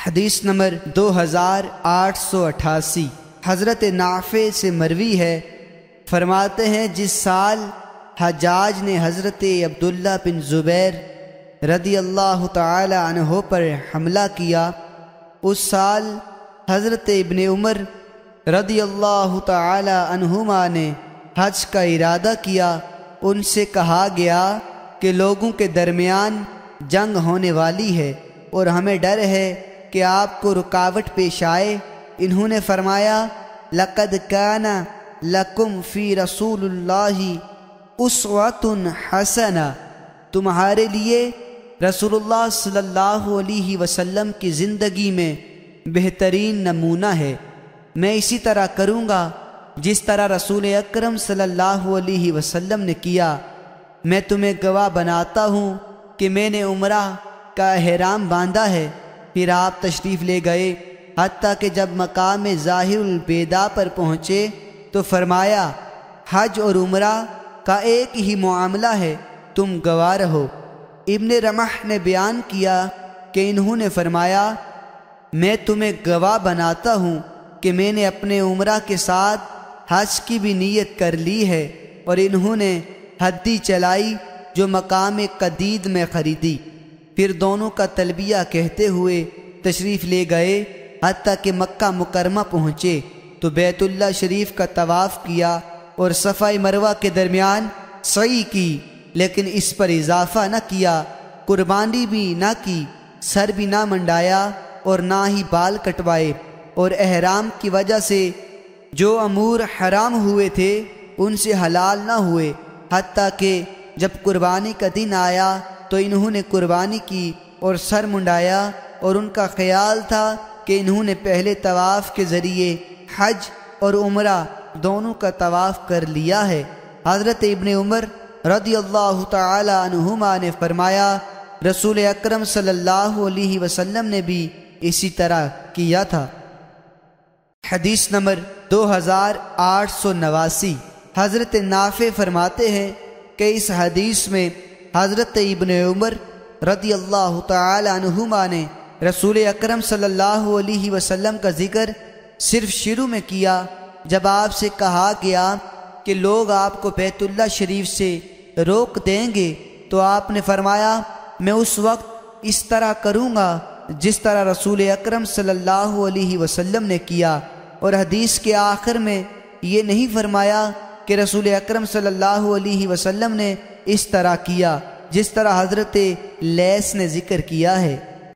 حدیث نمبر 2888 حضرت نافع سے مروی ہے، فرماتے ہیں جس سال حجاج نے حضرت عبداللہ بن زبیر رضی اللہ تعالی عنہ پر حملہ کیا، اس سال حضرت ابن عمر رضی اللہ تعالی عنہما نے حج کا ارادہ کیا۔ ان سے کہا گیا کہ لوگوں کے درمیان جنگ ہونے والی ہے اور ہمیں ڈر ہے کہ آپ کو رکاوٹ پیش آئے۔ انہوں نے فرمایا لَقَدْ كَانَ لَكُمْ فِي رَسُولِ اللَّهِ أُسْوَةٌ حَسَنَةٌ، تمہارے لیے رسول اللہ صلی اللہ علیہ وسلم کی زندگی میں بہترین نمونہ ہے۔ میں اسی طرح کروں گا جس طرح رسول اکرم صلی اللہ علیہ وسلم نے کیا۔ میں تمہیں گواہ بناتا ہوں کہ میں نے عمرہ کا احرام باندھا ہے۔ پھر آپ تشریف لے گئے، حتیٰ کہ جب مقام ظاہر البیداء پر پہنچے تو فرمایا حج اور عمرہ کا ایک ہی معاملہ ہے، تم گواہ رہو۔ ابن رمح نے بیان کیا کہ انہوں نے فرمایا میں تمہیں گواہ بناتا ہوں کہ میں نے اپنے عمرہ کے ساتھ حج کی بھی نیت کر لی ہے، اور انہوں نے ہدی چلائی جو مقام قدید میں خریدی۔ پھر دونوں کا تلبیہ کہتے ہوئے تشریف لے گئے، حتیٰ کہ مکہ مکرمہ پہنچے تو بیت اللہ شریف کا طواف کیا اور صفا مروہ کے درمیان سعی کی، لیکن اس پر اضافہ نہ کیا، قربانی بھی نہ کی، سر بھی نہ منڈایا اور نہ ہی بال کٹوائے، اور احرام کی وجہ سے جو امور حرام ہوئے تھے ان سے حلال نہ ہوئے، حتیٰ کہ جب قربانی کا دن آیا تو انہوں نے قربانی کی اور سر منڈایا، اور ان کا خیال تھا کہ انہوں نے پہلے طواف کے ذریعے حج اور عمرہ دونوں کا طواف کر لیا ہے۔ حضرت ابن عمر رضی اللہ تعالی عنہما نے فرمایا رسول اکرم صلی اللہ علیہ وسلم نے بھی اسی طرح کیا تھا۔ حدیث نمبر 2889 حضرت نافع فرماتے ہیں کہ اس حدیث میں حضرت ابن عمر رضی اللہ تعالی عنہما نے رسول اکرم صلی اللہ علیہ وسلم کا ذکر صرف شروع میں کیا۔ جب آپ سے کہا گیا کہ لوگ آپ کو بیت اللہ شریف سے روک دیں گے تو آپ نے فرمایا میں اس وقت اس طرح کروں گا جس طرح رسول اکرم صلی اللہ علیہ وسلم نے کیا، اور حدیث کے آخر میں یہ نہیں فرمایا کہ رسول اکرم صلی اللہ علیہ وسلم نے اس طرح کیا جس طرح حضرت لیث نے ذکر کیا ہے۔